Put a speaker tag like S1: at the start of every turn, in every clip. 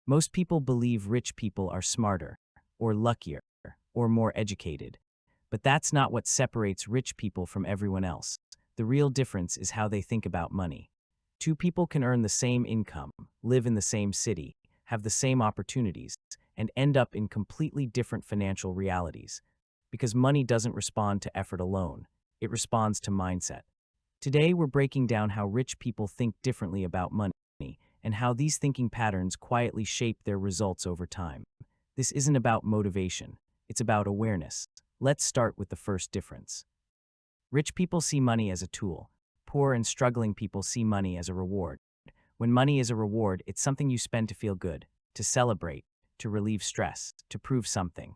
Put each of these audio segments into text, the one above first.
S1: Most people believe rich people are smarter, or luckier, or more educated. But that's not what separates rich people from everyone else. The real difference is how they think about money. Two people can earn the same income, live in the same city, have the same opportunities, and end up in completely different financial realities. Because money doesn't respond to effort alone, it responds to mindset. Today, we're breaking down how rich people think differently about money and how these thinking patterns quietly shape their results over time. This isn't about motivation, it's about awareness. Let's start with the first difference. Rich people see money as a tool. Poor and struggling people see money as a reward. When money is a reward, it's something you spend to feel good, to celebrate, to relieve stress, to prove something.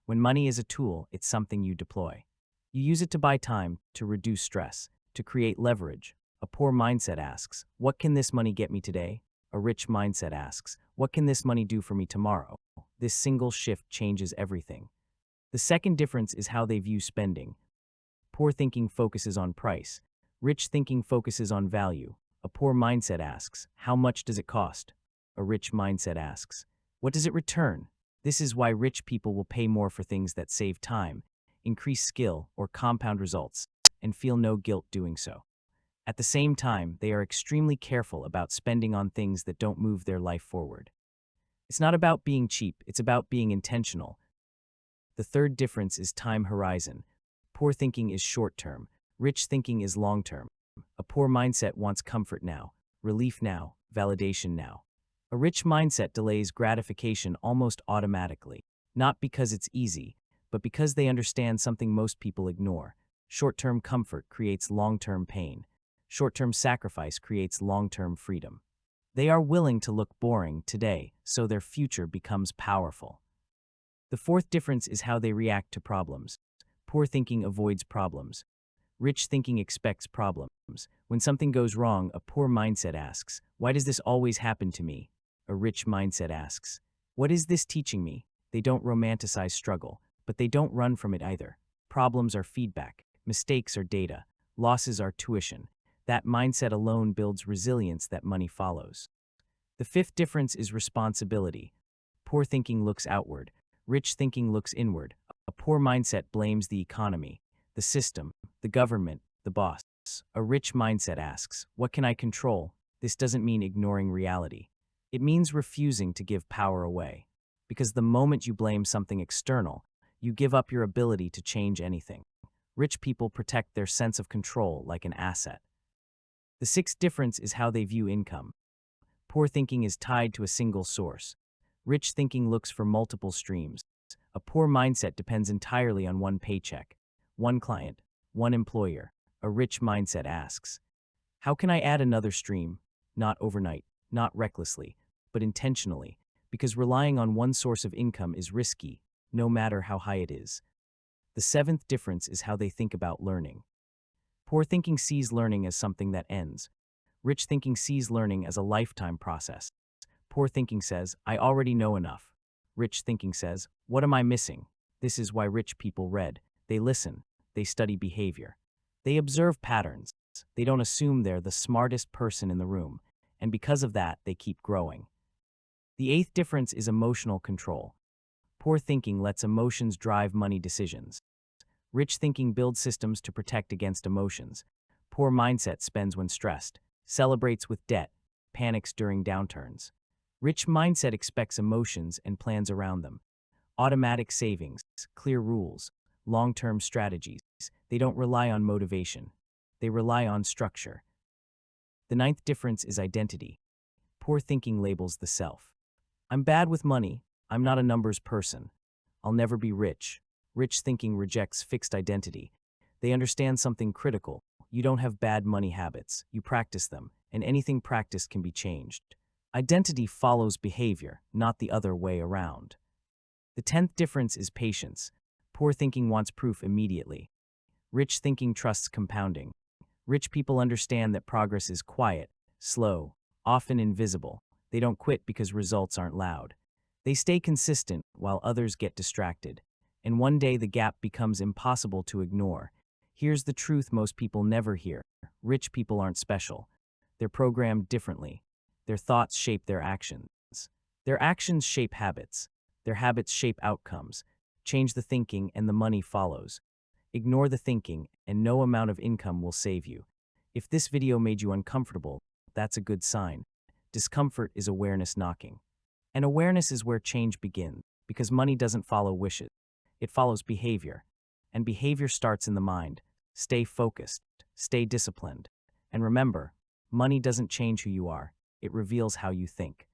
S1: When money is a tool, it's something you deploy. You use it to buy time, to reduce stress, to create leverage. A poor mindset asks, what can this money get me today? A rich mindset asks, what can this money do for me tomorrow? This single shift changes everything. The second difference is how they view spending. Poor thinking focuses on price. Rich thinking focuses on value. A poor mindset asks, how much does it cost? A rich mindset asks, what does it return? This is why rich people will pay more for things that save time, increase skill, or compound results, and feel no guilt doing so. At the same time, they are extremely careful about spending on things that don't move their life forward. It's not about being cheap, it's about being intentional. The third difference is time horizon. Poor thinking is short-term. Rich thinking is long-term. A poor mindset wants comfort now, relief now, validation now. A rich mindset delays gratification almost automatically, not because it's easy, but because they understand something most people ignore. Short-term comfort creates long-term pain. Short-term sacrifice creates long-term freedom. They are willing to look boring today, so their future becomes powerful. The fourth difference is how they react to problems. Poor thinking avoids problems. Rich thinking expects problems. When something goes wrong, a poor mindset asks, why does this always happen to me? A rich mindset asks, what is this teaching me? They don't romanticize struggle, but they don't run from it either. Problems are feedback. Mistakes are data. Losses are tuition. That mindset alone builds resilience that money follows. The fifth difference is responsibility. Poor thinking looks outward. Rich thinking looks inward. A poor mindset blames the economy, the system, the government, the boss. A rich mindset asks, what can I control? This doesn't mean ignoring reality. It means refusing to give power away. Because the moment you blame something external, you give up your ability to change anything. Rich people protect their sense of control like an asset. The sixth difference is how they view income. Poor thinking is tied to a single source. Rich thinking looks for multiple streams. A poor mindset depends entirely on one paycheck, one client, one employer. A rich mindset asks, how can I add another stream? Not overnight, not recklessly, but intentionally, because relying on one source of income is risky, no matter how high it is. The seventh difference is how they think about learning. Poor thinking sees learning as something that ends. Rich thinking sees learning as a lifetime process. Poor thinking says, I already know enough. Rich thinking says, what am I missing? This is why rich people read. They listen. They study behavior. They observe patterns. They don't assume they're the smartest person in the room. And because of that, they keep growing. The eighth difference is emotional control. Poor thinking lets emotions drive money decisions. Rich thinking builds systems to protect against emotions. Poor mindset spends when stressed, celebrates with debt, panics during downturns. Rich mindset expects emotions and plans around them. Automatic savings, clear rules, long-term strategies. They don't rely on motivation. They rely on structure. The ninth difference is identity. Poor thinking labels the self. I'm bad with money. I'm not a numbers person. I'll never be rich. Rich thinking rejects fixed identity. They understand something critical. You don't have bad money habits. You practice them, and anything practiced can be changed. Identity follows behavior, not the other way around. The 10th difference is patience. Poor thinking wants proof immediately. Rich thinking trusts compounding. Rich people understand that progress is quiet, slow, often invisible. They don't quit because results aren't loud. They stay consistent while others get distracted. And one day the gap becomes impossible to ignore. Here's the truth most people never hear. Rich people aren't special. They're programmed differently. Their thoughts shape their actions. Their actions shape habits. Their habits shape outcomes. Change the thinking and the money follows. Ignore the thinking and no amount of income will save you. If this video made you uncomfortable, that's a good sign. Discomfort is awareness knocking. And awareness is where change begins, because money doesn't follow wishes. It follows behavior. And behavior starts in the mind. Stay focused. Stay disciplined. And remember, money doesn't change who you are. It reveals how you think.